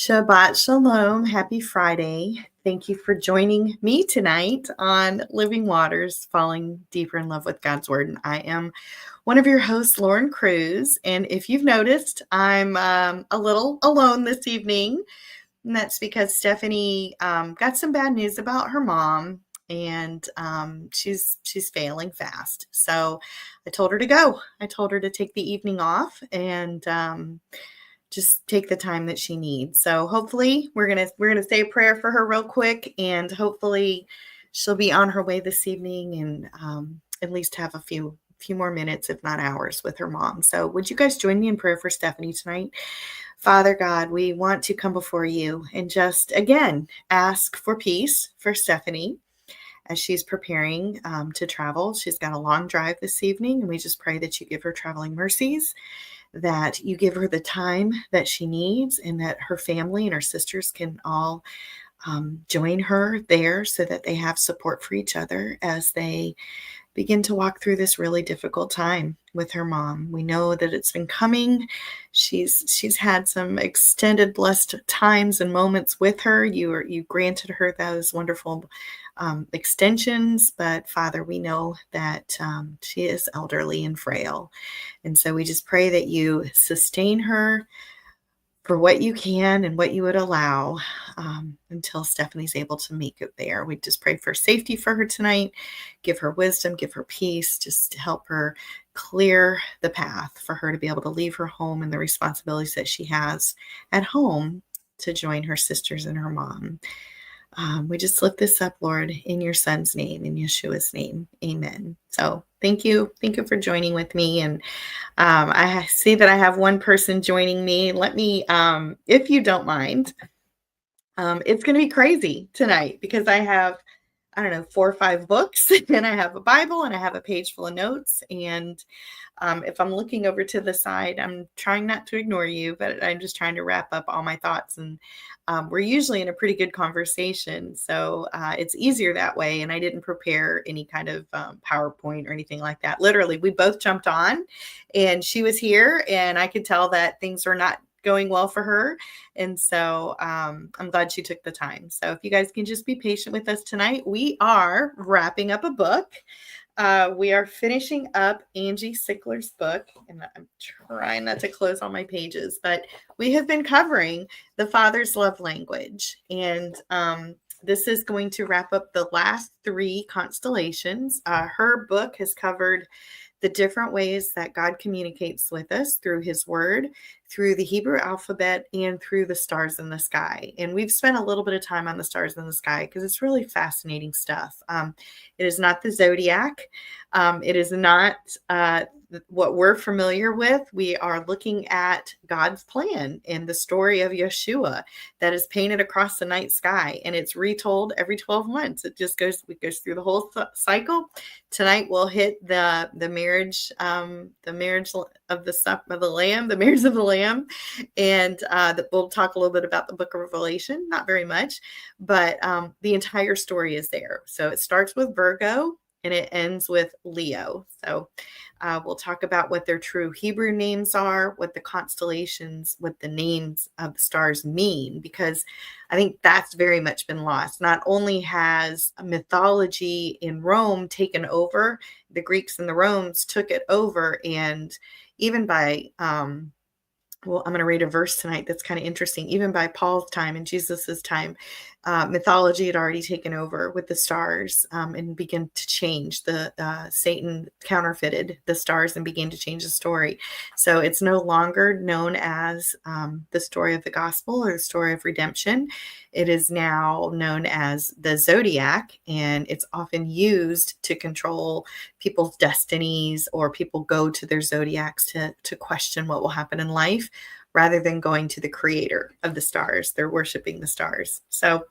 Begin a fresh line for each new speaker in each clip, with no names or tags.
Shabbat Shalom. Happy Friday. Thank you for joining me tonight on Living Waters, Falling Deeper in Love with God's Word. And I am one of your hosts, Lauren Cruz. And if you've noticed, I'm a little alone this evening. And that's because Stephanie got some bad news about her mom. And she's failing fast. So I told her to go. I told her to take the evening off and just take the time that she needs. So hopefully we're gonna say a prayer for her real quick, and hopefully she'll be on her way this evening and at least have a few more minutes, if not hours, with her mom. So would you guys join me in prayer for Stephanie tonight? Father God, we want to come before you and just again ask for peace for Stephanie as she's preparing to travel. She's got a long drive this evening, and we just pray that you give her traveling mercies, that you give her the time that she needs, and that her family and her sisters can all join her there so that they have support for each other as they begin to walk through this really difficult time with her mom. We know that it's been coming. She's had some extended blessed times and moments with her. You granted her those wonderful extensions, but Father, we know that she is elderly and frail. And so we just pray that you sustain her for what you can and what you would allow until Stephanie's able to make it there. We just pray for safety for her tonight. Give her wisdom, give her peace, just to help her clear the path for her to be able to leave her home and the responsibilities that she has at home to join her sisters and her mom. We just lift this up, Lord, in your son's name, in Yeshua's name. Amen. So thank you. Thank you for joining with me. And I see that I have one person joining me. Let me, if you don't mind, it's going to be crazy tonight because I have, 4 or 5 books, and I have a Bible, and I have a page full of notes. And if I'm looking over to the side, I'm trying not to ignore you, but I'm just trying to wrap up all my thoughts. And we're usually in a pretty good conversation, so it's easier that way. And I didn't prepare any kind of PowerPoint or anything like that. Literally, we both jumped on, and she was here, and I could tell that things were not going well for her. And so I'm glad she took the time. So if you guys can just be patient with us tonight, we are wrapping up a book. We are finishing up Angie Sickler's book, and I'm trying not to close all my pages, but we have been covering the Father's love language. And this is going to wrap up the last 3 constellations. Her book has covered the different ways that God communicates with us through his word, through the Hebrew alphabet, and through the stars in the sky. And we've spent a little bit of time on the stars in the sky because it's really fascinating stuff. It is not the zodiac. It is not what we're familiar with. We are looking at God's plan and the story of Yeshua that is painted across the night sky, and it's retold every 12 months. It goes through the whole cycle. Tonight we'll hit the marriage of the Lamb, the marriage of the Lamb, and we'll talk a little bit about the Book of Revelation. Not very much, but the entire story is there. So it starts with Virgo and it ends with Leo. So we'll talk about what their true Hebrew names are, what the constellations, what the names of the stars mean, because I think that's very much been lost. Not only has mythology in Rome taken over, the Greeks and the Romans took it over, and even by I'm going to read a verse tonight that's kind of interesting. Even by Paul's time and Jesus's time, mythology had already taken over with the stars and began to change. Satan counterfeited the stars and began to change the story. So it's no longer known as the story of the gospel or the story of redemption. It is now known as the zodiac, and it's often used to control people's destinies, or people go to their zodiacs to question what will happen in life rather than going to the creator of the stars. They're worshiping the stars. So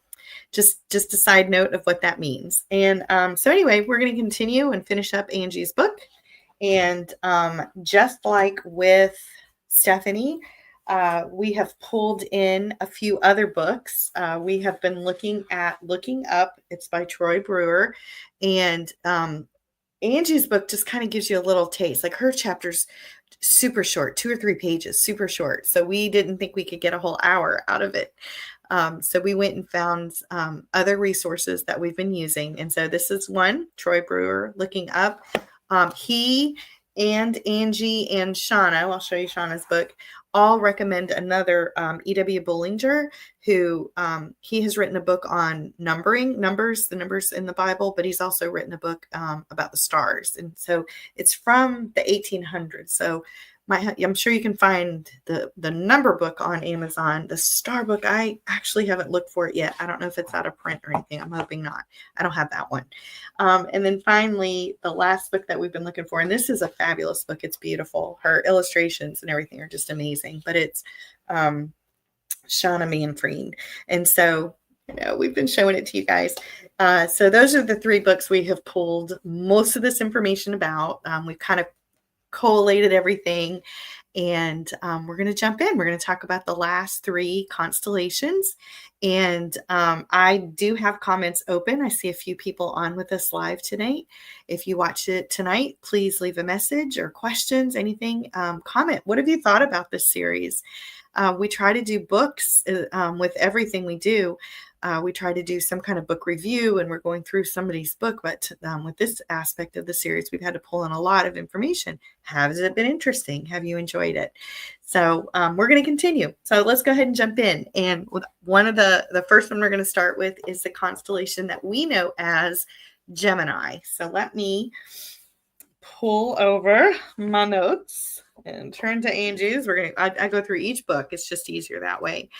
just a side note of what that means. And so anyway, we're going to continue and finish up Angie's book. And just like with Stephanie, we have pulled in a few other books. We have been looking up. It's by Troy Brewer, and Angie's book just kind of gives you a little taste. Like her chapter's super short, 2 or 3 pages, super short. So we didn't think we could get a whole hour out of it. So we went and found other resources that we've been using. And so this is one, Troy Brewer, Looking Up. He and Angie and Shauna, I'll show you Shauna's book, all recommend another E.W. Bullinger, who he has written a book on numbers, the numbers in the Bible, but he's also written a book about the stars. And so it's from the 1800s. So I'm sure you can find the number book on Amazon. The star book, I actually haven't looked for it yet. I don't know if it's out of print or anything. I'm hoping not. I don't have that one. And then finally, the last book that we've been looking for, and this is a fabulous book. It's beautiful. Her illustrations and everything are just amazing. But it's Shauna Manfred. And so, we've been showing it to you guys. So those are the 3 books we have pulled most of this information about. We've kind of collated everything, and we're going to jump in. We're going to talk about the last 3 constellations, and I do have comments open. I see a few people on with us live tonight. If you watch it tonight, please leave a message or questions, anything, comment. What have you thought about this series? We try to do books with everything we do. We try to do some kind of book review, and we're going through somebody's book. But with this aspect of the series, we've had to pull in a lot of information. Has it been interesting? Have you enjoyed it? So we're going to continue. So let's go ahead and jump in. And with one of the first one we're going to start with is the constellation that we know as Gemini. So let me pull over my notes and turn to Angie's. I go through each book. It's just easier that way.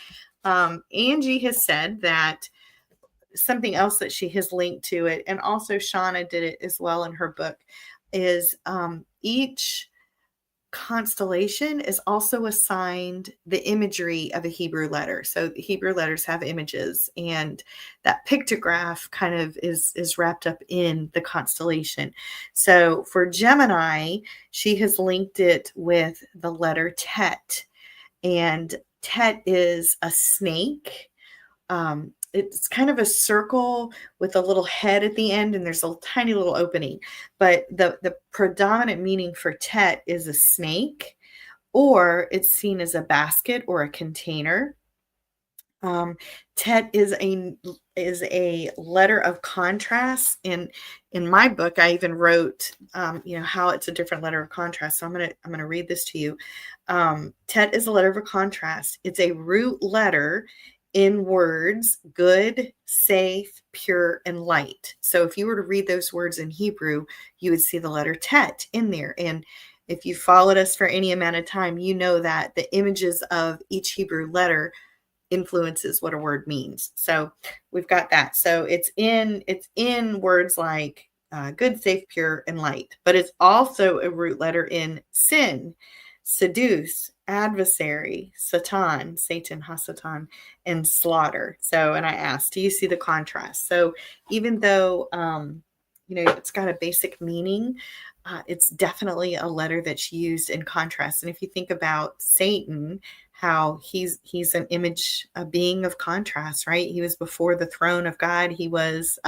Angie has said that something else that she has linked to it, and also Shauna did it as well in her book, is each constellation is also assigned the imagery of a Hebrew letter. So the Hebrew letters have images, and that pictograph kind of is wrapped up in the constellation. So for Gemini, she has linked it with the letter Tet, and Tet is a snake. It's kind of a circle with a little head at the end, and there's a tiny little opening. But the predominant meaning for Tet is a snake, or it's seen as a basket or a container. Tet is a letter of contrast. In my book, I even wrote, how it's a different letter of contrast. So I'm gonna read this to you. Tet is a letter of contrast. It's a root letter in words: good, safe, pure, and light. So if you were to read those words in Hebrew, you would see the letter Tet in there. And if you followed us for any amount of time, you know that the images of each Hebrew letter influences what a word means. So we've got that. So it's in words like good, safe, pure, and light, but it's also a root letter in sin, seduce, adversary, Satan, Hasatan, and slaughter. So, and I asked, do you see the contrast? So even though, it's got a basic meaning, it's definitely a letter that's used in contrast. And if you think about Satan, how he's an image, a being of contrast, right? He was before the throne of God. He was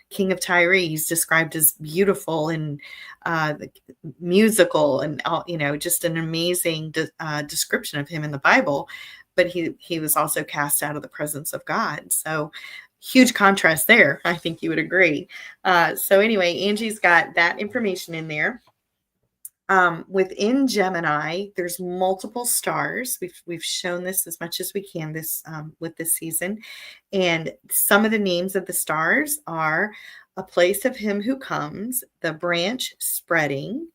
king of Tyre. He's described as beautiful and musical, and just an amazing description of him in the Bible. But he was also cast out of the presence of God. So huge contrast there. I think you would agree. So anyway, Angie's got that information in there. Within Gemini, there's multiple stars. We've shown this as much as we can with this season. And some of the names of the stars are a place of him who comes, the branch spreading,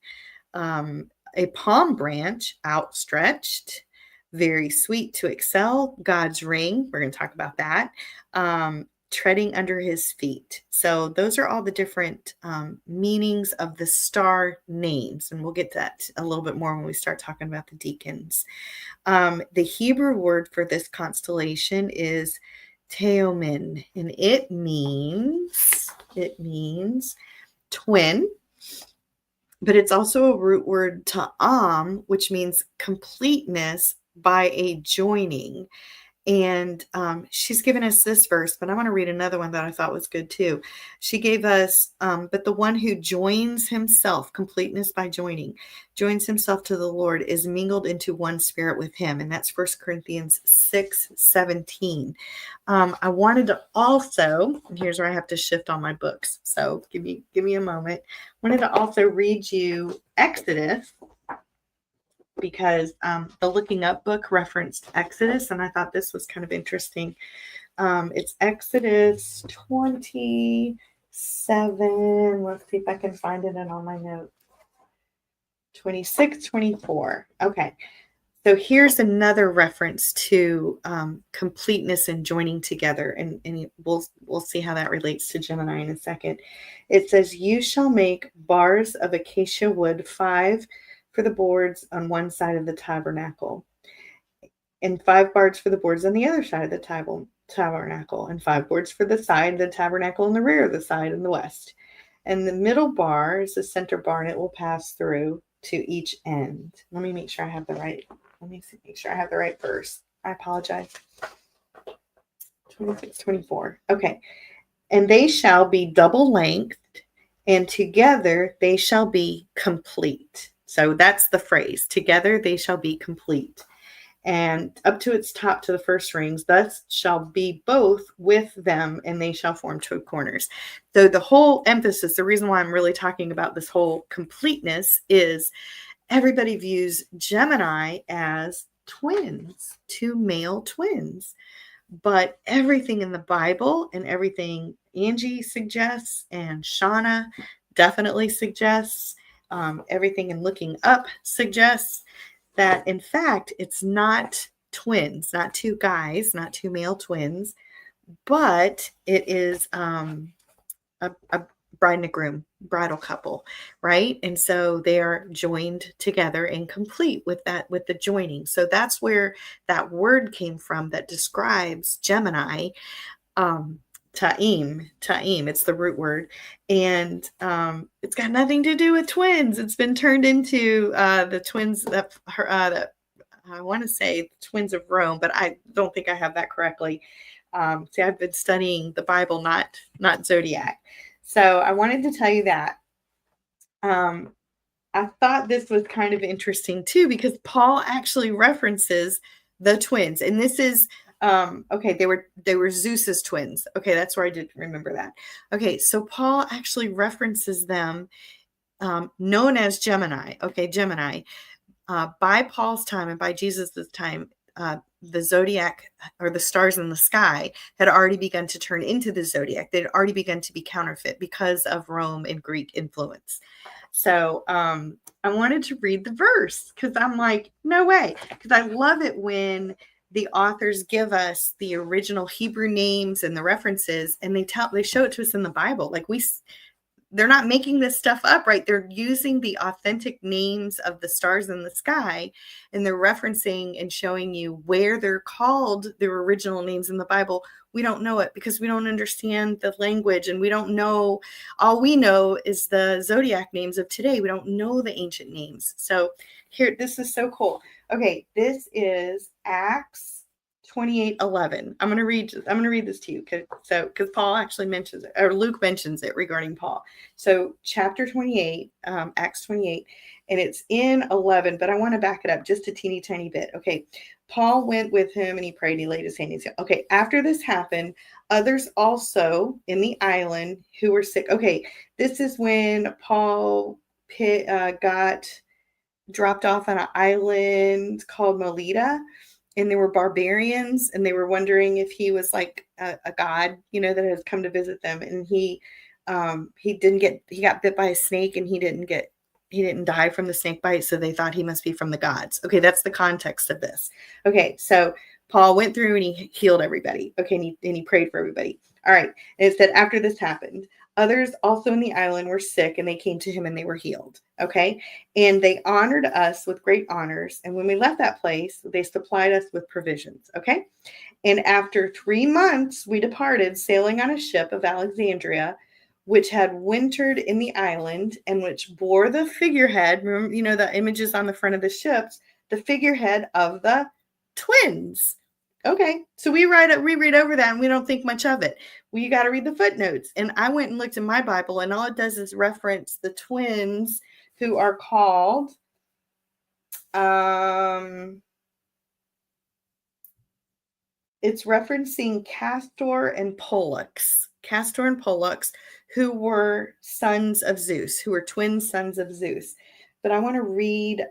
a palm branch outstretched, very sweet to excel, God's ring. We're going to talk about that. Treading under his feet. So those are all the different meanings of the star names. And we'll get to that a little bit more when we start talking about the deacons. The Hebrew word for this constellation is Teomin, and it means twin, but it's also a root word ta'am, which means completeness by a joining. And she's given us this verse, but I want to read another one that I thought was good too. She gave us, but the one who joins himself, completeness by joining, joins himself to the Lord is mingled into one spirit with him. And that's 1 Corinthians 6:17. I wanted to also, and here's where I have to shift on my books. So give me a moment. I wanted to also read you Exodus, because the Looking Up book referenced Exodus, and I thought this was kind of interesting. It's Exodus 27. Let's see if I can find it in all my notes. 26, 24. Okay. So here's another reference to completeness and joining together, and we'll see how that relates to Gemini in a second. It says, "You shall make bars of acacia wood, 5 for the boards on one side of the tabernacle, and 5 boards for the boards on the other side of the tabernacle, and 5 boards for the side of the tabernacle and the rear of the side in the west. And the middle bar is the center bar, and it will pass through to each end." Let me make sure I have the right. Make sure I have the right verse. I apologize. 26, 24. Okay. "And they shall be double lengthed, and together they shall be complete." So that's the phrase. Together they shall be complete. "And up to its top to the first rings, thus shall be both with them, and they shall form 2 corners." So the whole emphasis, the reason why I'm really talking about this whole completeness, is everybody views Gemini as twins, 2 male twins. But everything in the Bible and everything Angie suggests and Shauna definitely suggests, everything in Looking Up suggests that, in fact, it's not twins, not 2 guys, not 2 male twins, but it is a bride and a groom, bridal couple, right? And so they are joined together and complete with the joining. So that's where that word came from that describes Gemini, ta'im. It's the root word, and it's got nothing to do with twins. It's been turned into the twins that I want to say twins of Rome, but I don't think I have that correctly. See, I've been studying the Bible, not zodiac. So I wanted to tell you that. I thought this was kind of interesting too, because Paul actually references the twins, and this is okay. They were Zeus's twins. Okay, that's where I did remember that. Okay, so Paul actually references them, known as Gemini. Okay, Gemini. By Paul's time and by Jesus's time, the zodiac, or the stars in the sky, had already begun to turn into the zodiac. They'd already begun to be counterfeit because of Rome and Greek influence. So I wanted to read the verse, because I'm like, no way. Because I love it when the authors give us the original Hebrew names and the references, and they show it to us in the Bible. Like they're not making this stuff up, right? They're using the authentic names of the stars in the sky, and they're referencing and showing you where they're called their original names in the Bible. We don't know it because we don't understand the language, and we don't know. All we know is the zodiac names of today. We don't know the ancient names. So here, this is so cool. Okay, this is Acts 28:11. I'm gonna read this to you because Paul actually mentions it, or Luke mentions it regarding Paul. So chapter 28, Acts 28, and it's in 11, but I want to back it up just a teeny tiny bit. Okay, Paul went with him and he prayed. He laid his hand. Okay, after this happened, others also in the island who were sick. Okay, this is when Paul got dropped off on an island called Melita. And there were barbarians, and they were wondering if he was like a god, that had come to visit them. And he got bit by a snake, and he didn't die from the snake bite. So they thought he must be from the gods. Okay. That's the context of this. Okay. So Paul went through and he healed everybody. Okay. And he prayed for everybody. All right. And it said, after this happened, others also in the island were sick, and they came to him and they were healed. Okay. And they honored us with great honors. And when we left that place, they supplied us with provisions. Okay. And after 3 months, we departed, sailing on a ship of Alexandria, which had wintered in the island, and which bore the figurehead. Remember, the images on the front of the ships, the figurehead of the twins. Okay, so we read over that and we don't think much of it. We got to read the footnotes. And I went and looked in my Bible, and all it does is reference the twins who are called it's referencing Castor and Pollux. Castor and Pollux, who were sons of Zeus, who were twin sons of Zeus. But I want to read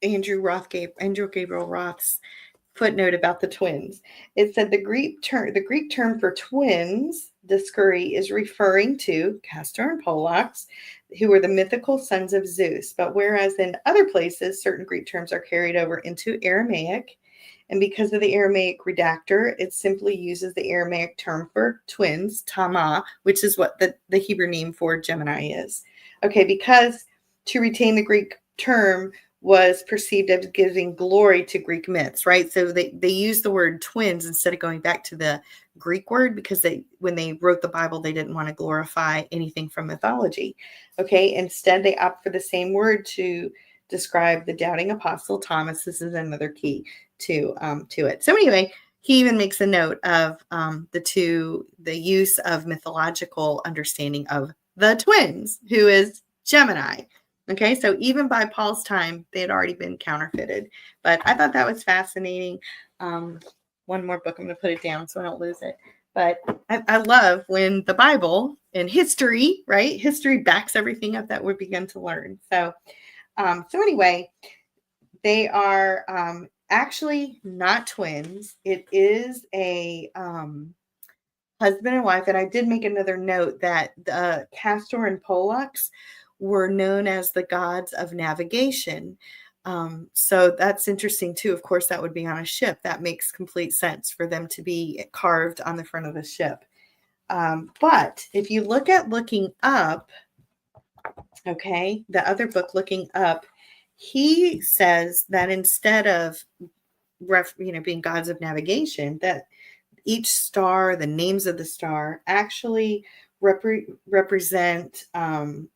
Andrew Gabriel Roth's footnote about the twins. It said the Greek term for twins, discuri, is referring to Castor and Pollux, who were the mythical sons of Zeus. But whereas in other places, certain Greek terms are carried over into Aramaic, and because of the Aramaic redactor, it simply uses the Aramaic term for twins, Tama, which is what the Hebrew name for Gemini is. Okay, because to retain the Greek term was perceived as giving glory to Greek myths, right? So they used the word twins instead of going back to the Greek word because when they wrote the Bible, they didn't want to glorify anything from mythology. Okay, instead they opt for the same word to describe the doubting apostle Thomas. This is another key to it. So anyway, he even makes a note of the use of mythological understanding of the twins, who is Gemini. Okay, so even by Paul's time, they had already been counterfeited. But I thought that was fascinating. One more book, I'm going to put it down so I don't lose it. But I love when the Bible and history, right? History backs everything up that we begin to learn. So anyway, they are actually not twins. It is a husband and wife. And I did make another note that the Castor and Pollux were known as the gods of navigation. So that's interesting too. Of course, that would be on a ship. That makes complete sense for them to be carved on the front of the ship. But if you look at Looking Up, okay, the other book, Looking Up, he says that instead of being gods of navigation, that each star, the names of the star, actually represent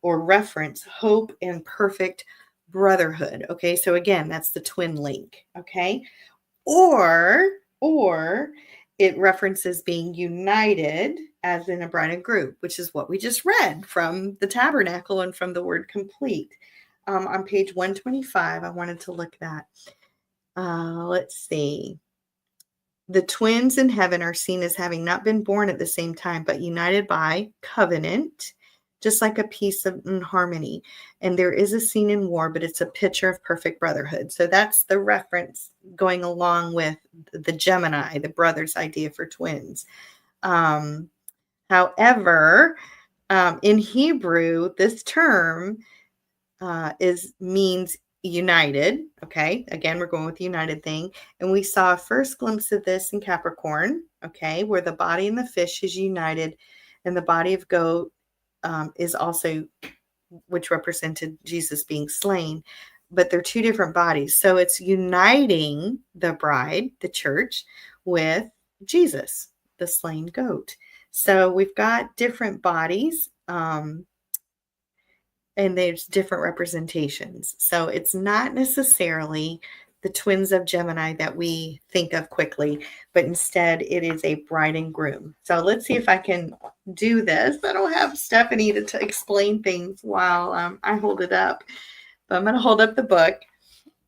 or reference hope and perfect brotherhood. Okay, so again, that's the twin link. Okay, or it references being united as in a bride and groom, which is what we just read from the tabernacle and from the word complete. On page 125, I wanted to look at that. Let's see. The twins in heaven are seen as having not been born at the same time, but united by covenant, just like a piece of harmony. And there is a scene in war, but it's a picture of perfect brotherhood. So that's the reference going along with the Gemini, the brother's idea for twins. However, in Hebrew, this term means united. Okay, again, we're going with the united thing. And we saw a first glimpse of this in Capricorn, okay, where the body and the fish is united, and the body of goat is also, which represented Jesus being slain. But they're two different bodies. So it's uniting the bride, the church, with Jesus, the slain goat. So we've got different bodies. And there's different representations. So it's not necessarily the twins of Gemini that we think of quickly, but instead it is a bride and groom. So let's see if I can do this. I don't have Stephanie to explain things while I hold it up, but I'm going to hold up the book.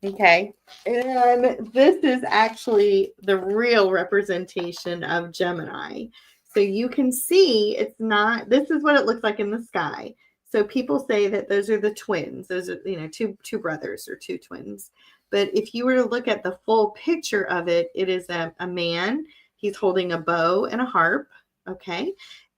Okay. And this is actually the real representation of Gemini. So you can see this is what it looks like in the sky. So people say that those are the twins. Those are, two brothers or two twins. But if you were to look at the full picture of it, it is a man. He's holding a bow and a harp. Okay.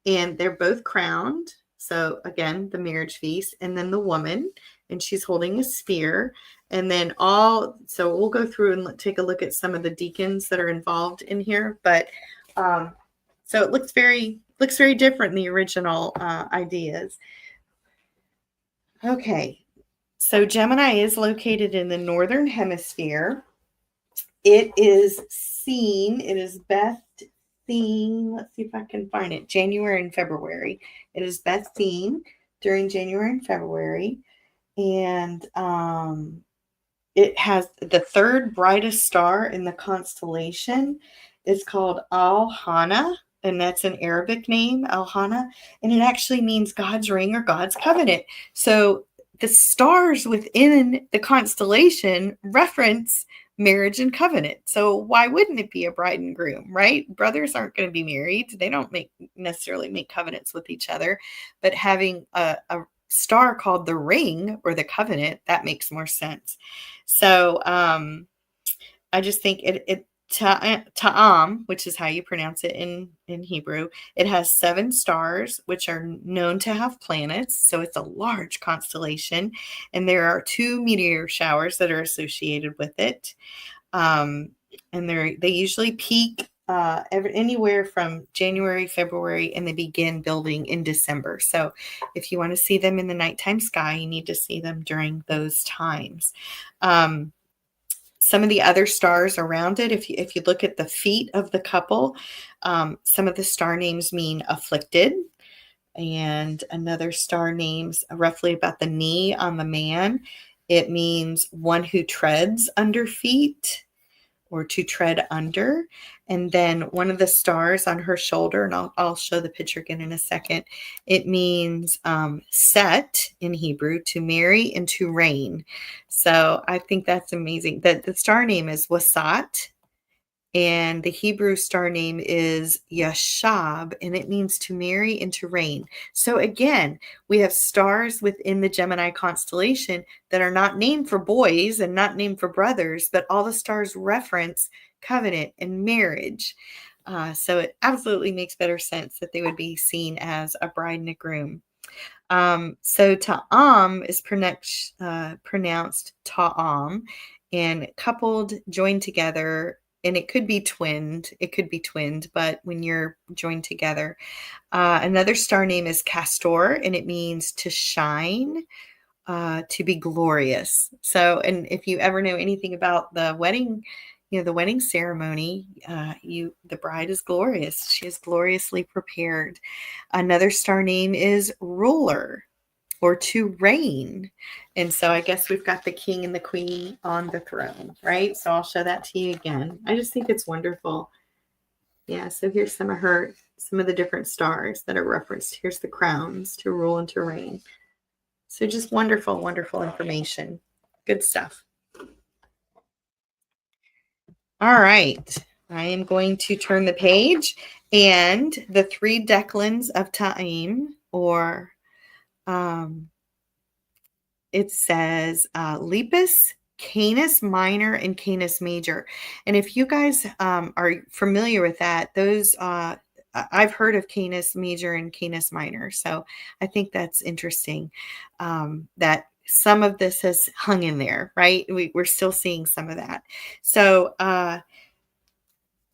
And they're both crowned. So again, the marriage feast. And then the woman, and she's holding a spear. And then so we'll go through and take a look at some of the deacons that are involved in here. But so it looks very different than the original ideas. Okay, so Gemini is located in the northern hemisphere. It is best seen, let's see if I can find it, January and February. It is best seen during January and February. And it has the third brightest star in the constellation. It's called Al-Hana, and that's an Arabic name, Al-Hana, and it actually means God's ring or God's covenant. So the stars within the constellation reference marriage and covenant. So why wouldn't it be a bride and groom, right? Brothers aren't going to be married. They don't necessarily make covenants with each other, but having a star called the ring or the covenant, that makes more sense. So I just think Ta'am, which is how you pronounce it in Hebrew, it has 7 stars, which are known to have planets. So it's a large constellation. And there are 2 meteor showers that are associated with it. And they usually peak anywhere from January, February, and they begin building in December. So if you want to see them in the nighttime sky, you need to see them during those times. Some of the other stars around it, if you look at the feet of the couple, some of the star names mean afflicted, and another star names roughly about the knee on the man. It means one who treads under feet, or to tread under. And then one of the stars on her shoulder, and I'll show the picture again in a second, it means set in Hebrew, to marry and to reign. So I think that's amazing. The star name is Wasat, and the Hebrew star name is Yashab, and it means to marry and to reign. So again, we have stars within the Gemini constellation that are not named for boys and not named for brothers, but all the stars reference covenant and marriage. So it absolutely makes better sense that they would be seen as a bride and a groom. So Ta'am is pronounced Ta'am, and coupled, joined together. And it could be twinned. But when you're joined together, another star name is Castor, and it means to shine, to be glorious. So, and if you ever know anything about the wedding, the wedding ceremony, the bride is glorious. She is gloriously prepared. Another star name is ruler, or to reign. And so I guess we've got the king and the queen on the throne, right? So I'll show that to you again. I just think it's wonderful. Yeah, so here's some of the different stars that are referenced. Here's the crowns, to rule and to reign. So just wonderful, wonderful information. Good stuff. All right. I am going to turn the page, and the 3 declins of Ta'im, or it says Lepus, Canis Minor, and Canis Major. And if you guys are familiar with that, those I've heard of Canis Major and Canis Minor. So I think that's interesting that some of this has hung in there, right? We're still seeing some of that. So I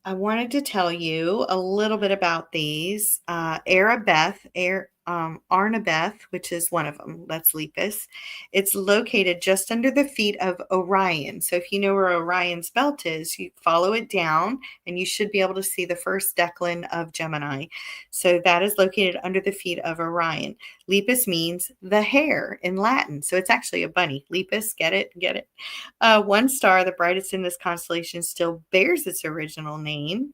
wanted to tell you a little bit about these. Arnabeth, which is one of them, that's Lepus. It's located just under the feet of Orion. So if you know where Orion's belt is, you follow it down and you should be able to see the first declan of Gemini. So that is located under the feet of Orion. Lepus means the hare in Latin. So it's actually a bunny. Lepus, get it? Get it? One star, the brightest in this constellation, still bears its original name.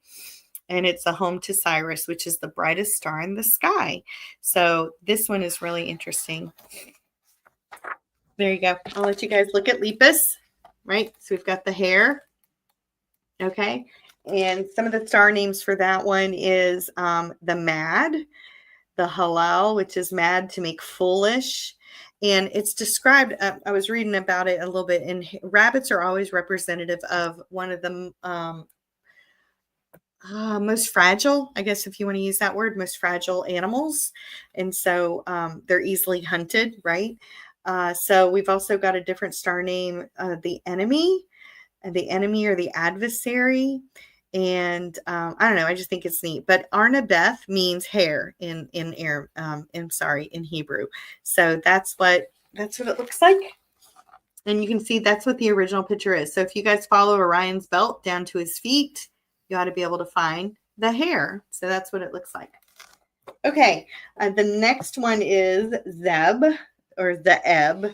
And it's the home to Sirius, which is the brightest star in the sky. So this one is really interesting. There you go. I'll let you guys look at Lepus, right? So we've got the hare. Okay. And some of the star names for that one is the mad, the halal, which is mad, to make foolish. And it's described, I was reading about it a little bit, and rabbits are always representative of one of the most fragile, I guess, if you want to use that word, most fragile animals. And so they're easily hunted, right? So we've also got a different star name, the enemy or the adversary. And I don't know, I just think it's neat. But Arnabeth means hare in Hebrew. So that's what it looks like. And you can see that's what the original picture is. So if you guys follow Orion's belt down to his feet, you ought to be able to find the hare. So that's what it looks like. Okay, the next one is Zeb, or Zeeb.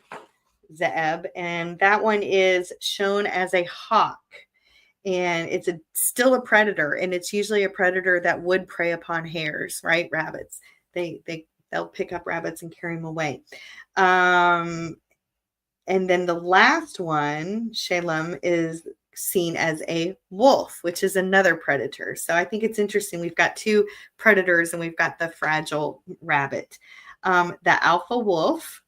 Zeb, and that one is shown as a hawk. And it's still a predator, and it's usually a predator that would prey upon hares, right? Rabbits. They'll pick up rabbits and carry them away. And then the last one, Shalem, is seen as a wolf, which is another predator. So I think it's interesting. We've got two predators and we've got the fragile rabbit. The alpha wolf,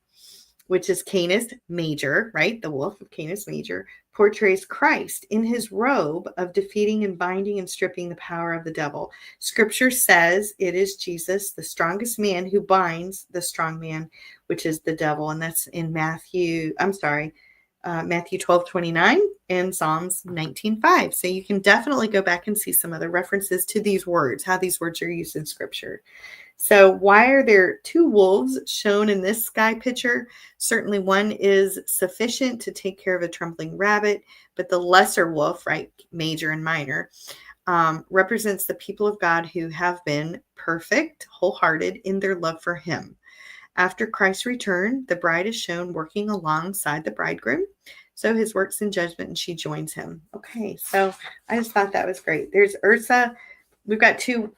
which is Canis Major, right? The wolf of Canis Major, portrays Christ in his robe of defeating and binding and stripping the power of the devil. Scripture says it is Jesus, the strongest man, who binds the strong man, which is the devil. And that's in Matthew 12:29 and Psalms 19:5. So you can definitely go back and see some other references to these words, how these words are used in Scripture. So why are there two wolves shown in this sky picture? Certainly one is sufficient to take care of a trembling rabbit, but the lesser wolf, right, major and minor, represents the people of God who have been perfect, wholehearted in their love for him. After Christ's return, the bride is shown working alongside the bridegroom. So his work's in judgment and she joins him. Okay, so I just thought that was great. There's Ursa. We've got two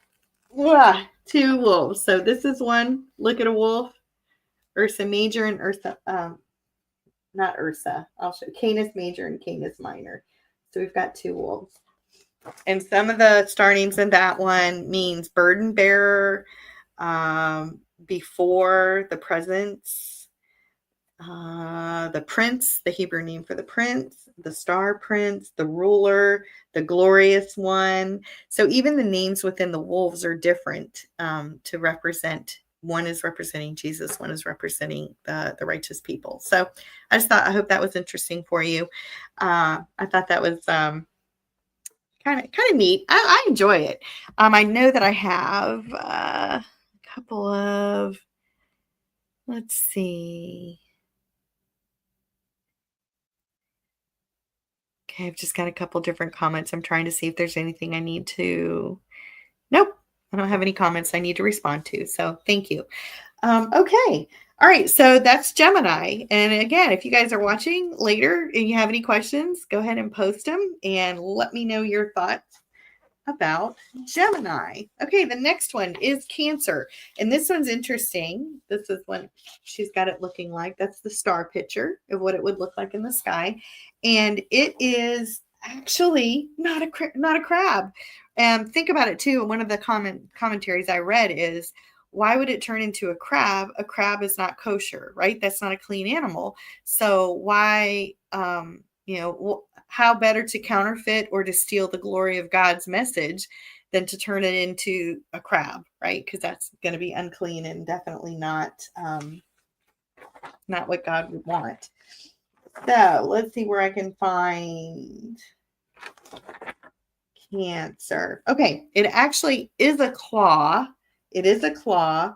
wolves. So this is one. Look at a wolf. Ursa Major and Ursa, not Ursa. I'll show Canis Major and Canis Minor. So we've got two wolves. And some of the star names in that one means burden bearer, before the presence, the prince, the Hebrew name for the prince, the star prince, the ruler, the glorious one. So even the names within the wolves are different to represent. One is representing Jesus, one is representing the righteous people. So I hope that was interesting for you. I thought that was kind of neat. I enjoy it. I know that I have a couple of, let's see. Okay, I've just got a couple different comments. I'm trying to see if there's anything I need to. Nope, I don't have any comments I need to respond to. So thank you. Okay. All right. So that's Gemini. And again, if you guys are watching later and you have any questions, go ahead and post them and let me know your thoughts about Gemini. Okay, the next one is Cancer. And this one's interesting. This is what she's got it looking like. That's the star picture of what it would look like in the sky. And it is actually not a crab. And think about it too. One of the commentaries I read is, why would it turn into a crab? A crab is not kosher, right? That's not a clean animal. So why, how better to counterfeit or to steal the glory of God's message than to turn it into a crab, right? Because that's going to be unclean and definitely not what God would want. So let's see where I can find Cancer. Okay, it actually is a claw. It is a claw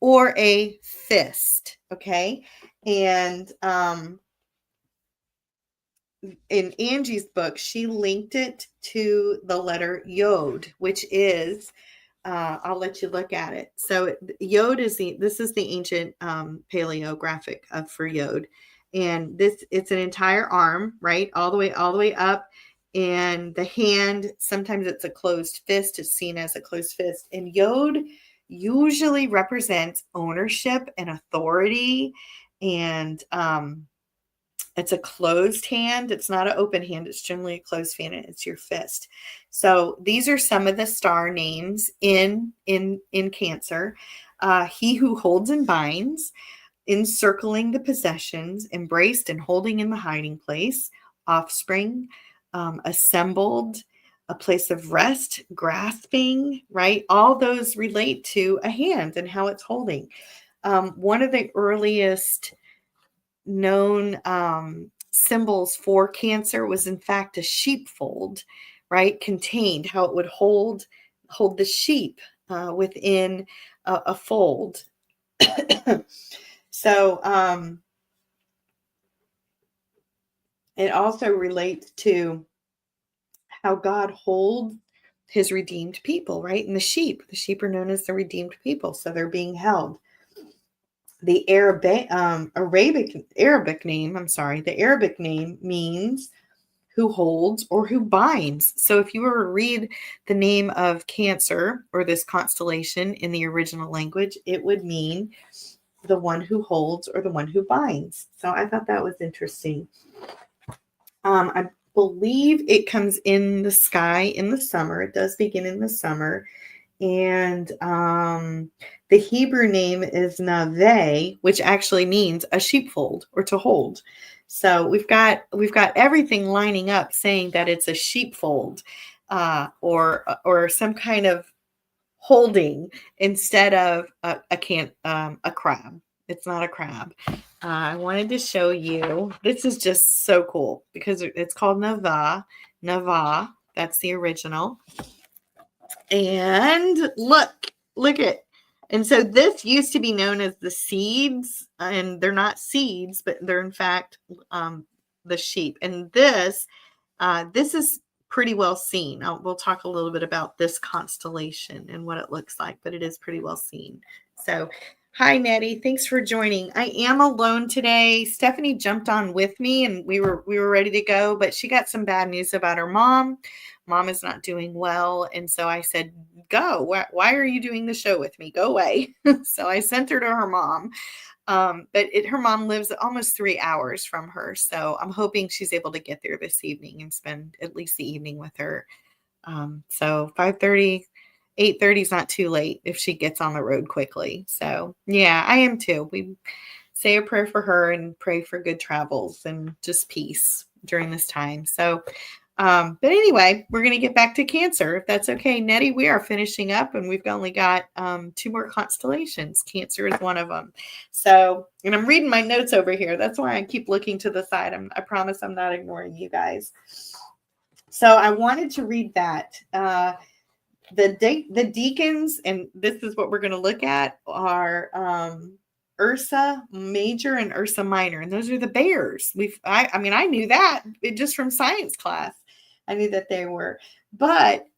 or a fist, okay? And in Angie's book, she linked it to the letter Yod, which is, I'll let you look at it. So Yod is this is the ancient paleographic for Yod. And it's an entire arm, right? All the way up. And the hand, sometimes it's a closed fist. It's seen as a closed fist. And Yod usually represents ownership and authority. And it's a closed hand. It's not an open hand. It's generally a closed hand. And it's your fist. So these are some of the star names in Cancer. He who holds and binds, encircling the possessions, embraced and holding in the hiding place, offspring, assembled, a place of rest, grasping, right? All those relate to a hand and how it's holding. One of the earliest known symbols for Cancer was in fact a sheepfold, right? Contained, how it would hold the sheep within a fold. So it also relates to how God holds his redeemed people, right? And the sheep are known as the redeemed people. So they're being held. The Arabic name, I'm sorry, the Arabic name means who holds or who binds. So if you were to read the name of Cancer or this constellation in the original language, it would mean the one who holds or the one who binds. So I thought that was interesting. I believe it comes in the sky in the summer. It does begin in the summer. And the Hebrew name is Naveh, which actually means a sheepfold or to hold. So we've got everything lining up saying that it's a sheepfold or some kind of holding instead of a crab. It's not a crab. I wanted to show you. This is just so cool because it's called Navah. Navah. That's the original. And look at. And so this used to be known as the seeds, and they're not seeds, but they're in fact the sheep. And this is pretty well seen. We'll talk a little bit about this constellation and what it looks like, but it is pretty well seen. So, hi, Nettie. Thanks for joining. I am alone today. Stephanie jumped on with me, and we were ready to go, but she got some bad news about her mom. Mom is not doing well, and so I said, "Go. Why are you doing the show with me? Go away." So I sent her to her mom. But her mom lives almost 3 hours from her. So I'm hoping she's able to get there this evening and spend at least the evening with her. So 5:30, 8:30 is not too late if she gets on the road quickly. So yeah, I am too. We say a prayer for her and pray for good travels and just peace during this time. So but anyway, we're going to get back to Cancer, if that's okay. Nettie, we are finishing up and we've only got 2 more constellations. Cancer is one of them. So, and I'm reading my notes over here. That's why I keep looking to the side. I promise I'm not ignoring you guys. So I wanted to read that. The deacons, and this is what we're going to look at, are Ursa Major and Ursa Minor, and those are the bears. I knew that just from science class. I knew that they were, but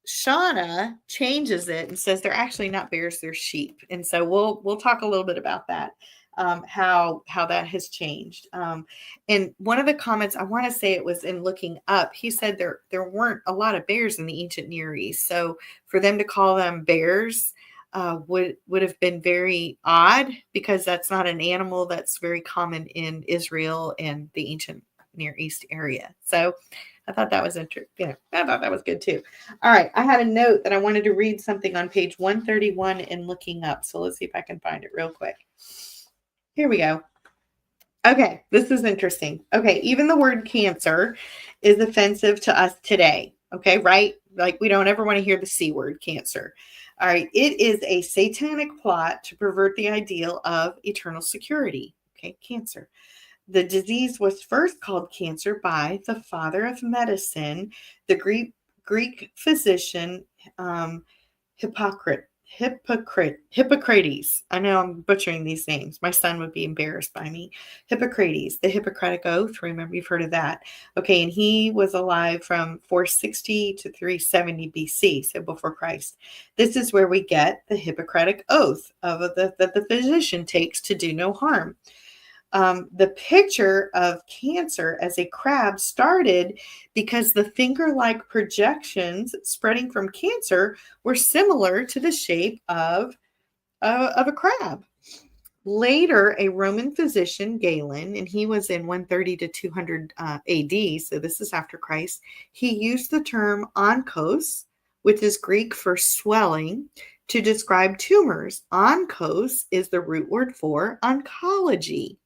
Shauna changes it and says they're actually not bears, they're sheep. And so we'll talk a little bit about that, how that has changed. And one of the comments, I want to say it was in looking up, he said there weren't a lot of bears in the ancient Near East. So for them to call them bears would have been very odd because that's not an animal that's very common in Israel and the ancient Near East area. So I thought that was interesting. I thought that was good too. All right. I had a note that I wanted to read something on page 131 in looking up. So let's see if I can find it real quick. Here we go. Okay. This is interesting. Okay. Even the word cancer is offensive to us today. Okay. Right? Like we don't ever want to hear the C word, cancer. All right. It is a satanic plot to pervert the ideal of eternal security. Okay. Cancer. The disease was first called cancer by the father of medicine, the Greek physician Hippocrates. I know I'm butchering these names. My son would be embarrassed by me. Hippocrates, the Hippocratic Oath. Remember, you've heard of that. Okay, and he was alive from 460 to 370 BC, so before Christ. This is where we get the Hippocratic Oath that the physician takes to do no harm. The picture of cancer as a crab started because the finger-like projections spreading from cancer were similar to the shape of a crab. Later, a Roman physician, Galen, and he was in 130 to 200 AD, so this is after Christ, he used the term onkos, which is Greek for swelling, to describe tumors. Onkos is the root word for oncology,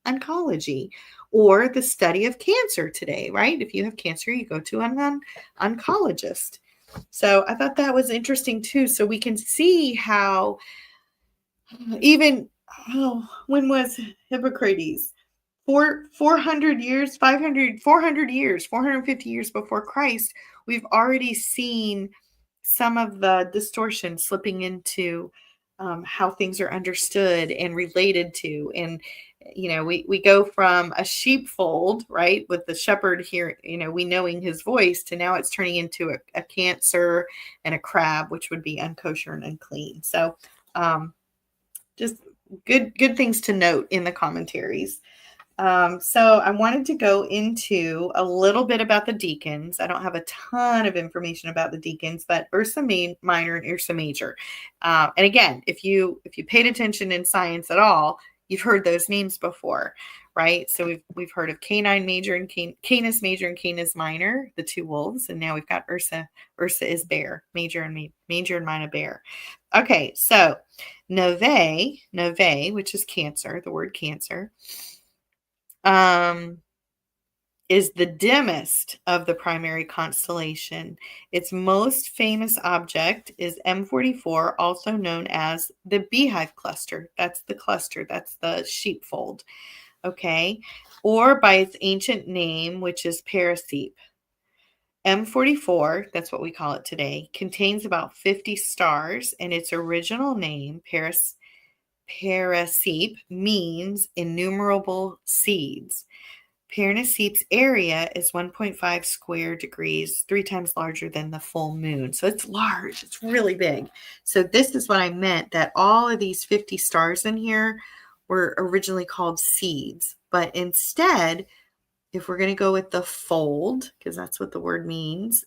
or the study of cancer today, right? If you have cancer, you go to an oncologist. So I thought that was interesting too. So we can see how even, when was Hippocrates? 400 years, 400 years, 450 years before Christ, we've already seen some of the distortion slipping into how things are understood and related to. And, we go from a sheepfold, right, with the shepherd here, we knowing his voice, to now it's turning into a cancer and a crab, which would be unkosher and unclean. So just good things to note in the commentaries. So I wanted to go into a little bit about the deacons. I don't have a ton of information about the deacons, but Ursa Minor and Ursa Major. And again, if you paid attention in science at all, you've heard those names before, right? So we've heard of Canine Major and Canis Major and Canis Minor, the two wolves, and now we've got Ursa. Ursa is bear, Major and Minor bear. Okay, so Nove, which is Cancer, the word Cancer, is the dimmest of the primary constellation. Its most famous object is M44, also known as the beehive cluster. That's the cluster, that's the sheepfold, okay? Or by its ancient name, which is Paraseep. M44, that's what we call it today, contains about 50 stars, and its original name, Paraseep, means innumerable seeds. Paraseep's area is 1.5 square degrees, 3 times larger than the full moon. So it's large. It's really big. So this is what I meant, that all of these 50 stars in here were originally called seeds. But instead, if we're going to go with the fold, because that's what the word means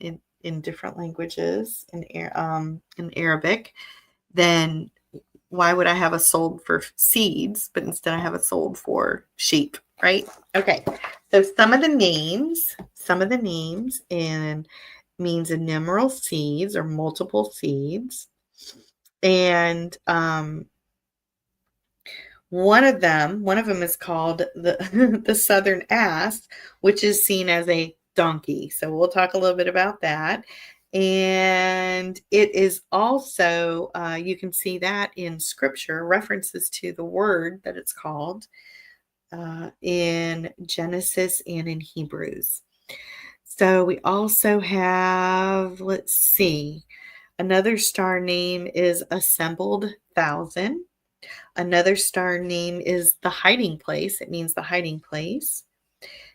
in different languages, in Arabic, then why would I have a sold for seeds, but instead I have a sold for sheep, right? Okay, so some of the names and means innumerable seeds or multiple seeds. And one of them is called the the southern ass, which is seen as a donkey. So we'll talk a little bit about that. And it is also, you can see that in scripture, references to the word that it's called in Genesis and in Hebrews. So we also have, let's see, another star name is Assembled Thousand. Another star name is the hiding place. It means the hiding place.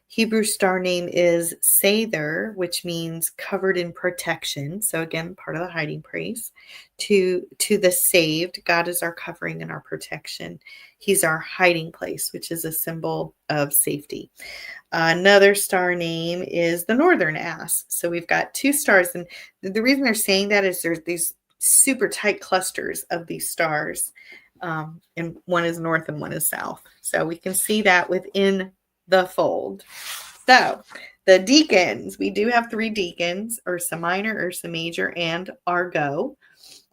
Hebrew star name is Sather, which means covered in protection. So again, part of the hiding place. To the saved, God is our covering and our protection. He's our hiding place, which is a symbol of safety. Another star name is the northern ass. So we've got 2 stars. And the reason they're saying that is there's these super tight clusters of these stars. And one is north and one is south. So we can see that within the fold. So the deacons, we do have 3 deacons, Ursa Minor, Ursa Major, and Argo.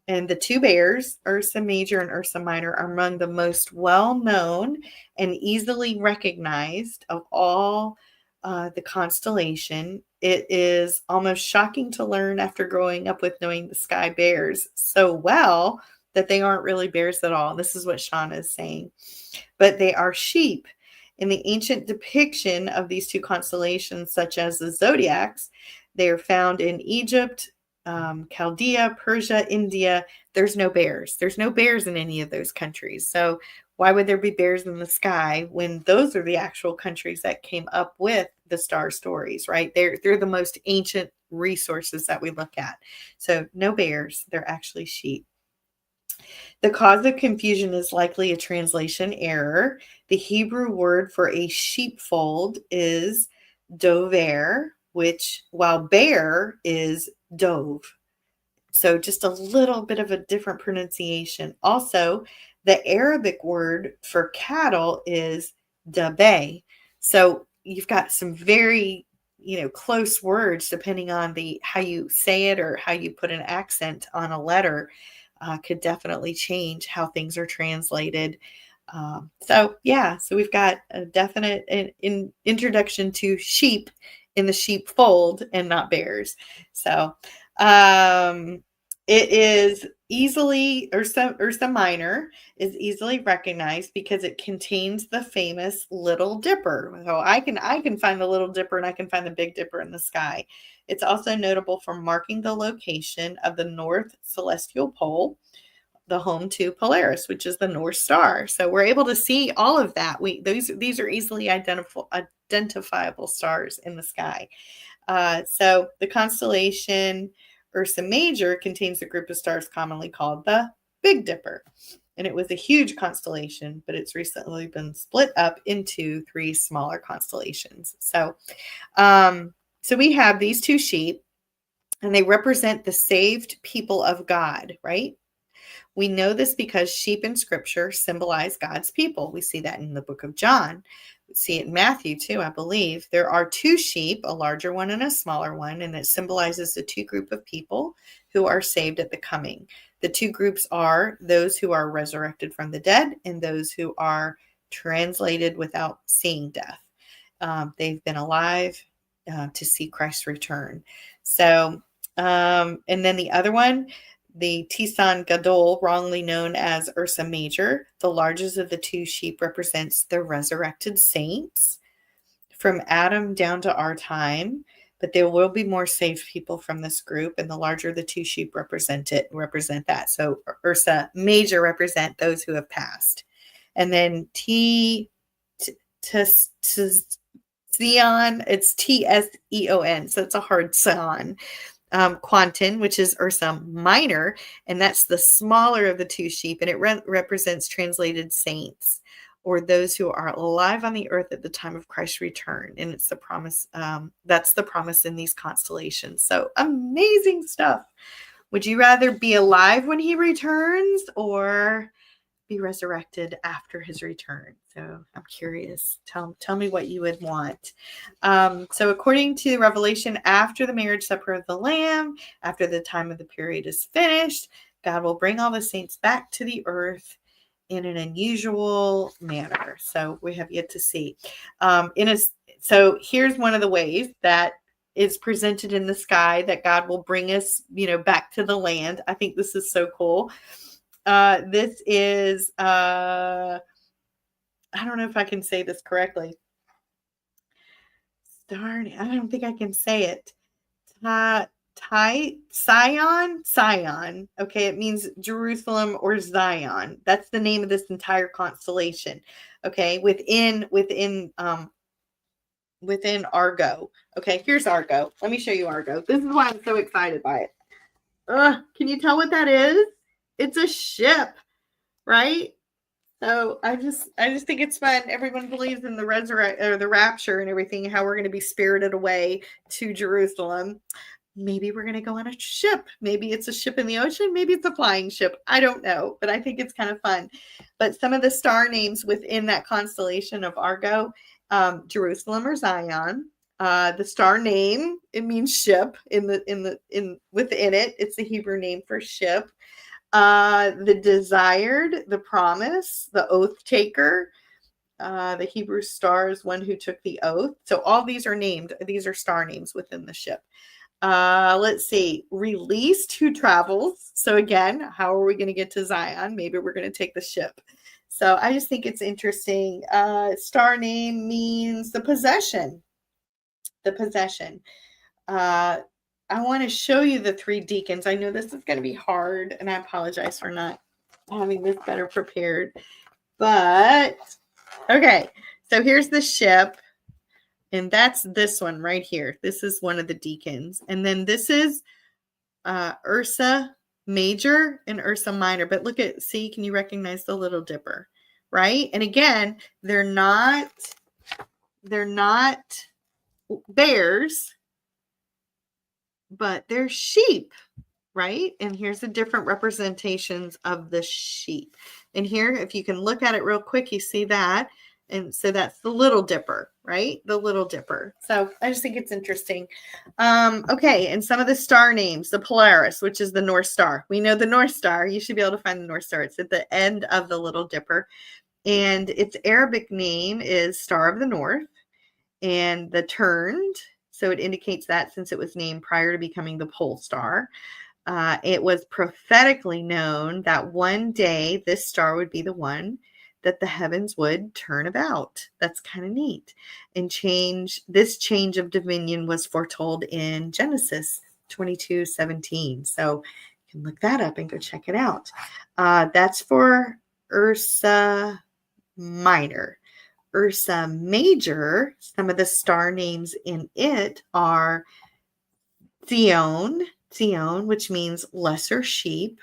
And the 2 bears, Ursa Major and Ursa Minor, are among the most well-known and easily recognized of all the constellation. It is almost shocking to learn after growing up with knowing the sky bears so well that they aren't really bears at all. This is what Shauna is saying. But they are sheep. In the ancient depiction of these 2 constellations, such as the zodiacs, they are found in Egypt, Chaldea, Persia, India. There's no bears. There's no bears in any of those countries. So why would there be bears in the sky when those are the actual countries that came up with the star stories, right? They're the most ancient resources that we look at. So no bears. They're actually sheep. The cause of confusion is likely a translation error. The Hebrew word for a sheepfold is dover, which while bear is dove. So just a little bit of a different pronunciation. Also, the Arabic word for cattle is dabe. So you've got some very, close words depending on how you say it or how you put an accent on a letter. Could definitely change how things are translated. So we've got a definite introduction to sheep in the sheepfold and not bears. So it is easily, Ursa Minor is easily recognized because it contains the famous Little Dipper. So I can find the Little Dipper and I can find the Big Dipper in the sky. It's also notable for marking the location of the North Celestial Pole, the home to Polaris, which is the North Star. So we're able to see all of that. These are easily identifiable stars in the sky. So the constellation Ursa Major contains a group of stars commonly called the Big Dipper. And it was a huge constellation, but it's recently been split up into 3 smaller constellations. So we have these 2 sheep, and they represent the saved people of God, right? We know this because sheep in scripture symbolize God's people. We see that in the book of John. We see it in Matthew too, I believe. There are 2 sheep, a larger one and a smaller one, and it symbolizes the 2 group of people who are saved at the coming. The 2 groups are those who are resurrected from the dead and those who are translated without seeing death. They've been alive to see Christ's return. So, and then the other one, the Tisan Gadol, wrongly known as Ursa Major, the largest of the 2 sheep, represents the resurrected saints from Adam down to our time. But there will be more saved people from this group, and the larger the 2 sheep represent that. So Ursa Major represent those who have passed. And then Tseon, it's Tseon, so it's a hard son. Quantin, which is Ursa Minor, and that's the smaller of the 2 sheep, and it represents translated saints, or those who are alive on the earth at the time of Christ's return. And it's the promise, that's the promise in these constellations. So amazing stuff. Would you rather be alive when he returns or be resurrected after his return? So I'm curious. Tell me what you would want. So according to Revelation, after the marriage supper of the Lamb, after the time of the period is finished, God will bring all the saints back to the earth in an unusual manner. So we have yet to see. So here's one of the ways that is presented in the sky that God will bring us, back to the land. I think this is so cool. This is, I don't know if I can say this correctly. Darn, I don't think I can say it. Sion. Okay, it means Jerusalem or Zion. That's the name of this entire constellation. Okay, within Argo. Okay, here's Argo. Let me show you Argo. This is why I'm so excited by it. Can you tell what that is? It's a ship, right? So I just think it's fun. Everyone believes in the the rapture and everything, how we're going to be spirited away to Jerusalem. Maybe we're going to go on a ship. Maybe it's a ship in the ocean. Maybe it's a flying ship. I don't know, but I think it's kind of fun. But some of the star names within that constellation of Argo, Jerusalem or Zion. The star name, it means ship within it. It's the Hebrew name for ship. The desired, the promise, the oath taker, the Hebrew star is one who took the oath. So all these are named. These are star names within the ship. Let's see, released who travels. So again, how are we going to get to Zion? Maybe we're going to take the ship. So I just think it's interesting. Star name means the possession. The possession. I want to show you the 3 deacons. I know this is going to be hard, and I apologize for not having this better prepared. But, okay, so here's the ship, and that's this one right here. This is one of the deacons. And then this is Ursa Major and Ursa Minor. But see, can you recognize the Little Dipper, right? And again, they're not bears, but they're sheep, right? And here's the different representations of the sheep. And here, if you can look at it real quick, you see that. And so that's the Little Dipper, right? The Little Dipper. So I just think it's interesting. Okay, and some of the star names, the Polaris, which is the North Star. We know the North Star. You should be able to find the North Star. It's at the end of the Little Dipper. And its Arabic name is Star of the North. And the turned, so it indicates that since it was named prior to becoming the pole star. It was prophetically known that one day this star would be the one that the heavens would turn about. That's kind of neat. And this change of dominion was foretold in Genesis 22:17. So you can look that up and go check it out. That's for Ursa Minor. Ursa Major, some of the star names in it are Zion, which means lesser sheep,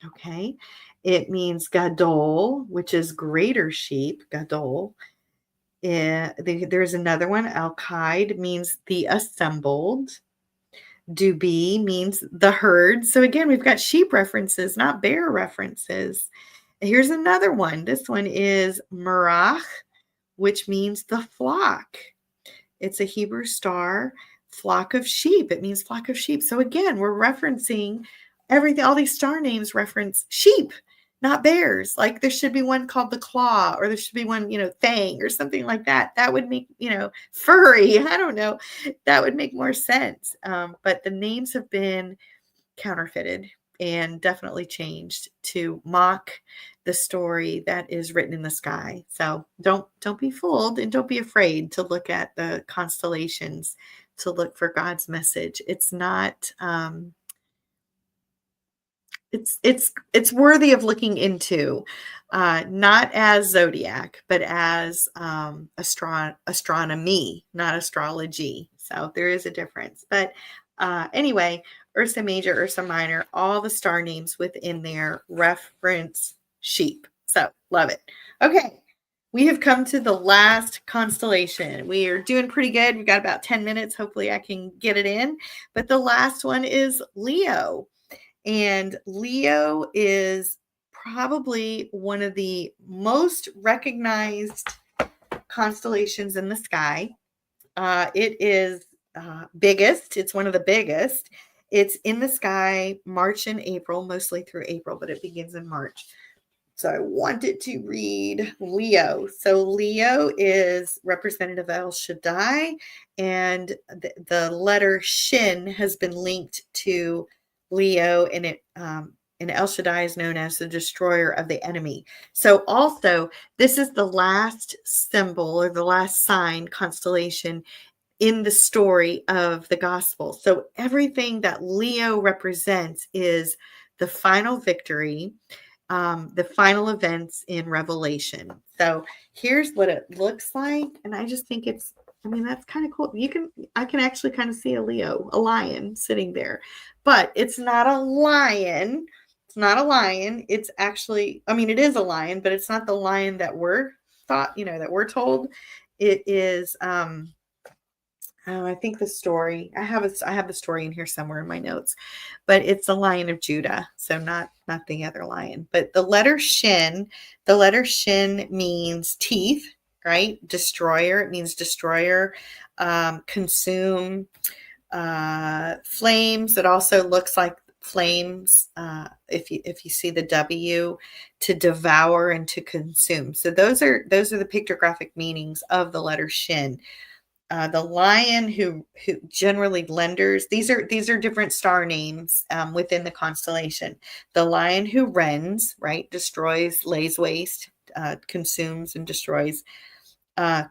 okay? It means gadol, which is greater sheep, gadol. There's another one, al-kaid, means the assembled. Dubi means the herd. So again, we've got sheep references, not bear references. Here's another one. This one is merach, which means the flock. It's a Hebrew star, flock of sheep. It means flock of sheep. So again, we're referencing everything. All these star names reference sheep, not bears. Like there should be one called the claw, or there should be one, thang or something like that. That would make, furry. I don't know. That would make more sense. But the names have been counterfeited and definitely changed to mock the story that is written in the sky. So don't be fooled, and don't be afraid to look at the constellations to look for God's message. It's not it's worthy of looking into, not as zodiac, but as astronomy, not astrology. So there is a difference. But anyway, Ursa Major, Ursa Minor, all the star names within there reference sheep. So love it. Okay. We have come to the last constellation. We are doing pretty good. We've got about 10 minutes. Hopefully I can get it in. But the last one is Leo. And Leo is probably one of the most recognized constellations in the sky. It is biggest. It's one of the biggest. It's in the sky March and April, mostly through April, but it begins in March. So I wanted to read Leo. So Leo is representative of El Shaddai, and the letter Shin has been linked to Leo, and El Shaddai is known as the destroyer of the enemy. So also, this is the last symbol or the last sign constellation in the story of the gospel. So everything that Leo represents is the final victory, the final events in Revelation. So here's what it looks like. And I just think that's kind of cool. I can actually kind of see a lion sitting there, but it's not a lion. It's not a lion. It's actually, it is a lion, but it's not the lion that we're told. It is, I think the story, I have the story in here somewhere in my notes, but it's the Lion of Judah. So not the other lion, but the letter Shin means teeth, right? Destroyer. It means destroyer, consume, flames. It also looks like flames. If you see the W, to devour and to consume. So those are the pictographic meanings of the letter Shin. The lion who generally lenders, these are different star names within the constellation. The lion who rends, right, destroys, lays waste, consumes and destroys.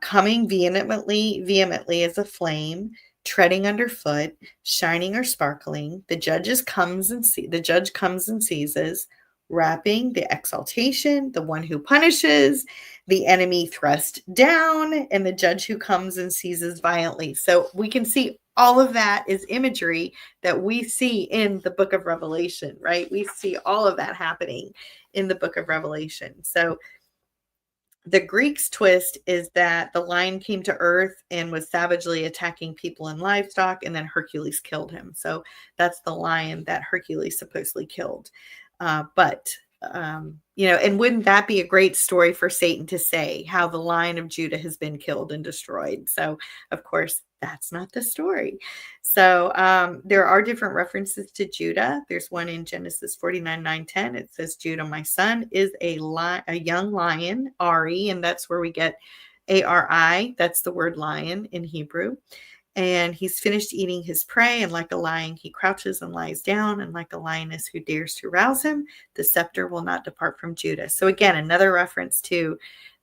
Coming vehemently as a flame, treading underfoot, shining or sparkling. The judge comes and seizes. Wrapping, the exaltation, the one who punishes, the enemy thrust down, and the judge who comes and seizes violently. So we can see all of that is imagery that we see in the book of Revelation, right? We see all of that happening in the book of Revelation. So the Greek's twist is that the lion came to earth and was savagely attacking people and livestock, and then Hercules killed him. So that's the lion that Hercules supposedly killed. And wouldn't that be a great story for Satan to say, how the Lion of Judah has been killed and destroyed? So, of course, that's not the story. So there are different references to Judah. There's one in Genesis 49:9-10. It says, Judah, my son, is a young lion, Ari, and that's where we get Ari. That's the word lion in Hebrew. And he's finished eating his prey, and like a lion, he crouches and lies down, and like a lioness who dares to rouse him, the scepter will not depart from Judah. So again, another reference to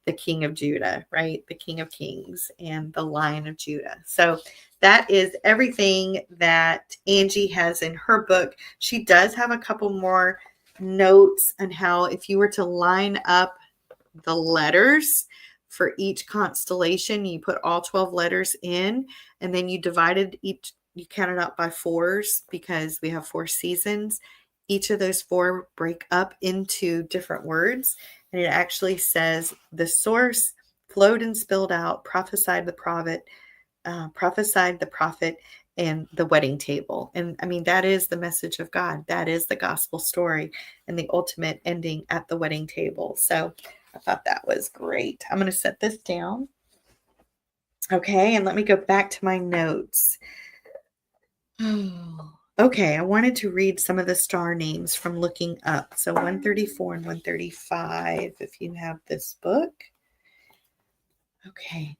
the King of Judah, right? The King of Kings and the Lion of Judah. So that is everything that Angie has in her book. She does have a couple more notes on how, if you were to line up the letters for each constellation, you put all 12 letters in, and then you divided you counted out by fours because we have 4 seasons. each of those four break up into different words. And it actually says the source flowed and spilled out, prophesied the prophet, and the wedding table. And I mean, that is the message of God. That is the gospel story and the ultimate ending at the wedding table. So I thought that was great. I'm going to set this down. Okay, and let me go back to my notes. Okay, I wanted to read some of the star names from looking up. So 134 and 135, if you have this book. Okay.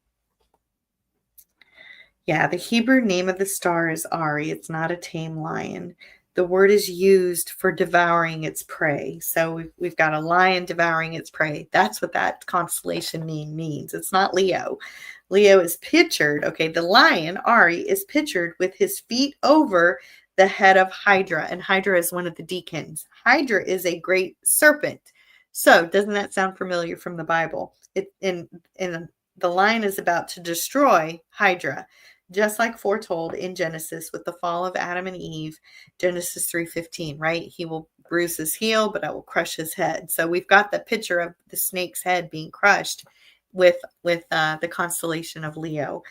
Yeah, the Hebrew name of the star is Ari. It's not a tame lion. The word is used for devouring its prey. So we've got a lion devouring its prey. That's what that constellation name means. It's not Leo. Leo is pictured, okay, the lion, Ari, is pictured with his feet over the head of Hydra, and Hydra is one of the deacons. Hydra is a great serpent. So doesn't that sound familiar from the Bible? In the lion is about to destroy Hydra, just like foretold in Genesis with the fall of Adam and Eve, Genesis 3:15, right? He will bruise his heel, but I will crush his head. So we've got the picture of the snake's head being crushed with the constellation of Leo.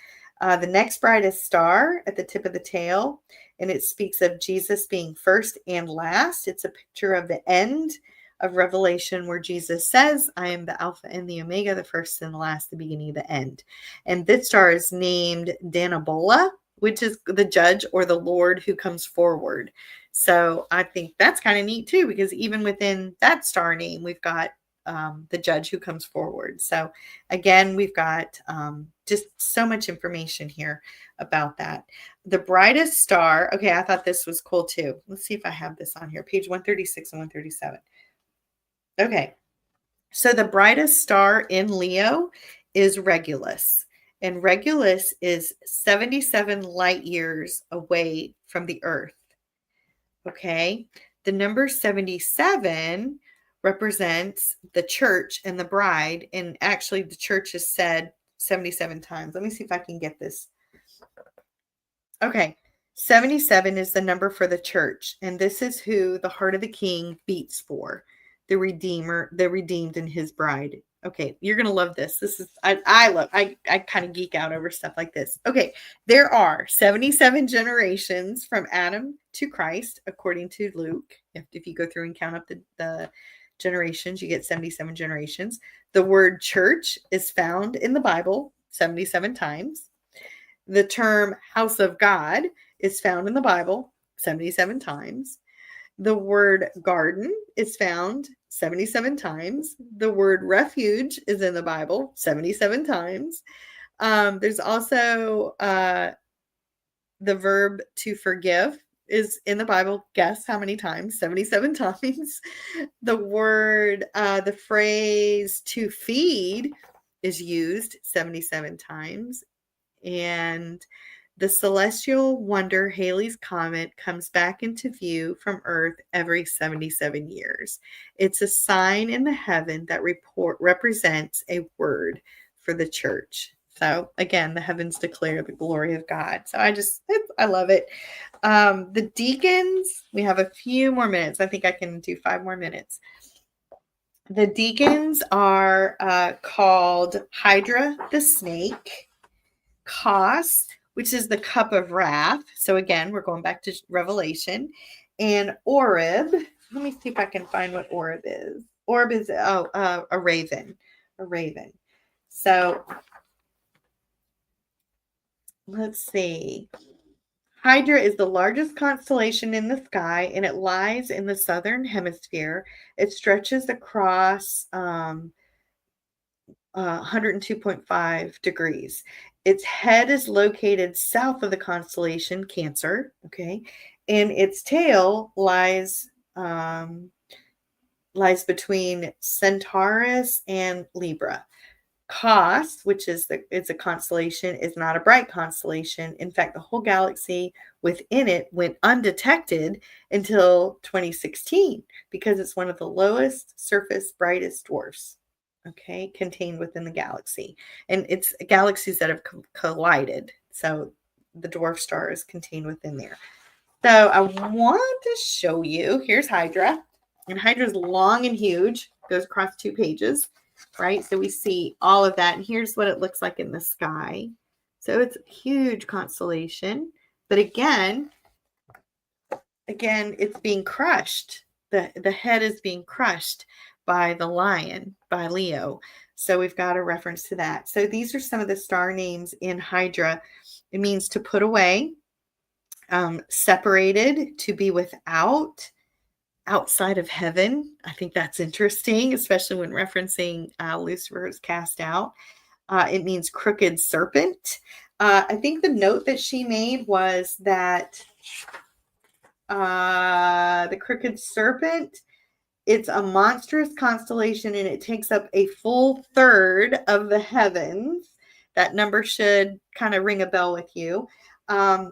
The next brightest star at the tip of the tail, and it speaks of Jesus being first and last. It's a picture of the end of Revelation where Jesus says, I am the Alpha and the Omega, the first and the last, the beginning of the end. And this star is named Danabola, which is the judge or the Lord who comes forward. So I think that's kind of neat too, because even within that star name, we've got the judge who comes forward. So again, we've got just so much information here about that. The brightest star. Okay, I thought this was cool too. Let's see if I have this on here. Page 136 and 137. Okay, so the brightest star in Leo is Regulus. And Regulus is 77 light years away from the Earth. Okay, the number 77 represents the church and the bride. And actually, the church is said 77 times. Let me see if I can get this. Okay, 77 is the number for the church. And this is who the heart of the king beats for. The Redeemer, the redeemed and his bride. Okay, you're going to love this. This is, I kind of geek out over stuff like this. Okay, there are 77 generations from Adam to Christ, according to Luke. If you go through and count up the generations, you get 77 generations. The word church is found in the Bible 77 times. The term house of God is found in the Bible 77 times. The word garden is found 77 times. The word refuge is in the Bible 77 times. There's also the verb to forgive is in the Bible. Guess how many times? 77 times. The phrase to feed is used 77 times. And the celestial wonder Halley's Comet comes back into view from Earth every 77 years. It's a sign in the heaven that represents a word for the church. So again, the heavens declare the glory of God. So I love it. The deacons, we have a few more minutes. I think I can do 5 more minutes. The deacons are called Hydra the snake, Kos, which is the cup of wrath. So again, we're going back to Revelation. And Orib. Let me see if I can find what Orib is. Orib is a raven. A raven. So let's see. Hydra is the largest constellation in the sky, and it lies in the southern hemisphere. It stretches across 102.5 degrees. Its head is located south of the constellation Cancer, okay, and its tail lies between Centaurus and Libra. Kos, which is it's a constellation, is not a bright constellation. In fact, the whole galaxy within it went undetected until 2016 because it's one of the lowest surface brightest dwarfs. Okay, contained within the galaxy. And it's galaxies that have collided. So the dwarf star is contained within there. So I want to show you, here's Hydra. And Hydra's long and huge, goes across 2 pages, right? So we see all of that. And here's what it looks like in the sky. So it's a huge constellation. But again, it's being crushed. The head is being crushed by the lion, by Leo. So we've got a reference to that. So these are some of the star names in Hydra. It means to put away, separated, to be without, outside of heaven. I think that's interesting, especially when referencing Lucifer is cast out. It means crooked serpent. I think the note that she made was that the crooked serpent, it's a monstrous constellation and it takes up a full third of the heavens. That number should kind of ring a bell with you.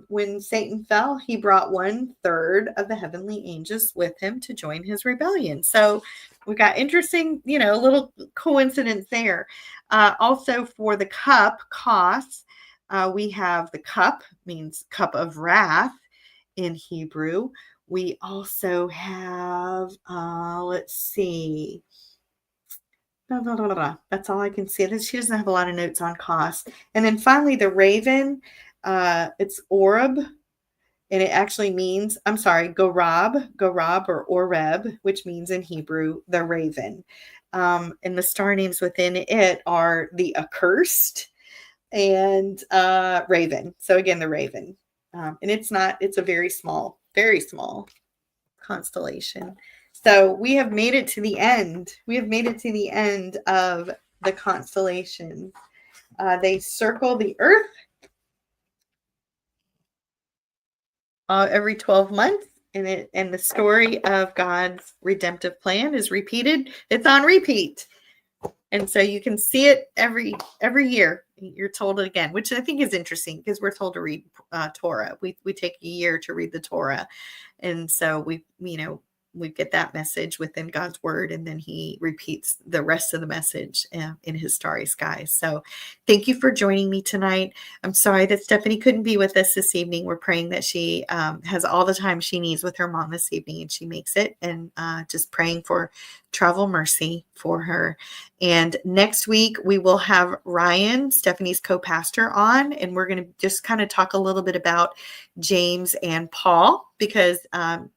When Satan fell, he brought 1/3 of the heavenly angels with him to join his rebellion. So we got interesting, little coincidence there. Also for the cup, kos, we have the cup, means cup of wrath in Hebrew. We also have, let's see. That's all I can see. She doesn't have a lot of notes on kos. And then finally, the raven, it's Oreb, and it actually means, Gorab or Oreb, which means in Hebrew, the raven. And the star names within it are the accursed and raven. So again, the raven. And it's a very small constellation. So we have made it to the end. We have made it to the end of the constellations. They circle the earth every 12 months, and the story of God's redemptive plan is repeated. It's on repeat. And so you can see it every year. You're told it again, which I think is interesting because we're told to read Torah. We take a year to read the Torah. And so we get that message within God's word, and then he repeats the rest of the message in his starry skies. So thank you for joining me tonight. I'm sorry that Stephanie couldn't be with us this evening. We're praying that she has all the time she needs with her mom this evening, and she makes it, and just praying for travel mercy for her. And next week we will have Ryan, Stephanie's co-pastor, on, and we're going to just kind of talk a little bit about James and Paul, because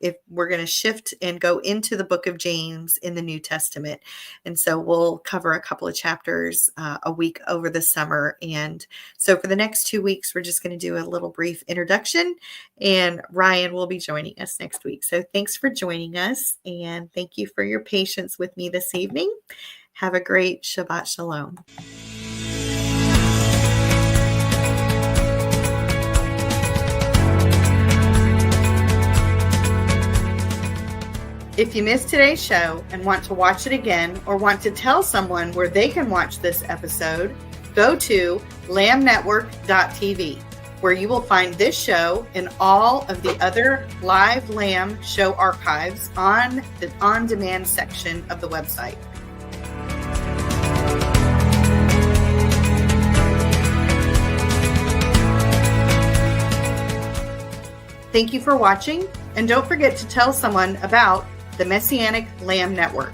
if we're going to shift and go into the book of James in the New Testament. And so we'll cover a couple of chapters a week over the summer. And so for the next 2 weeks, we're just going to do a little brief introduction, and Ryan will be joining us next week. So thanks for joining us, and thank you for your patience with me this evening. Have a great Shabbat Shalom. If you missed today's show and want to watch it again, or want to tell someone where they can watch this episode, go to lambnetwork.tv, where you will find this show and all of the other live Lamb show archives on the on-demand section of the website. Thank you for watching, and don't forget to tell someone about the Messianic Lamb Network.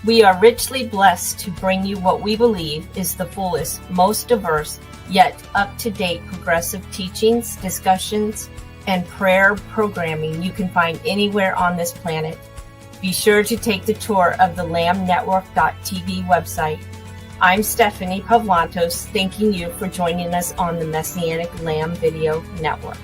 We are richly blessed to bring you what we believe is the fullest, most diverse, yet up-to-date progressive teachings, discussions, and prayer programming you can find anywhere on this planet. Be sure to take the tour of the lambnetwork.tv website. I'm Stephanie Pavlantos, thanking you for joining us on the Messianic Lamb Video Network.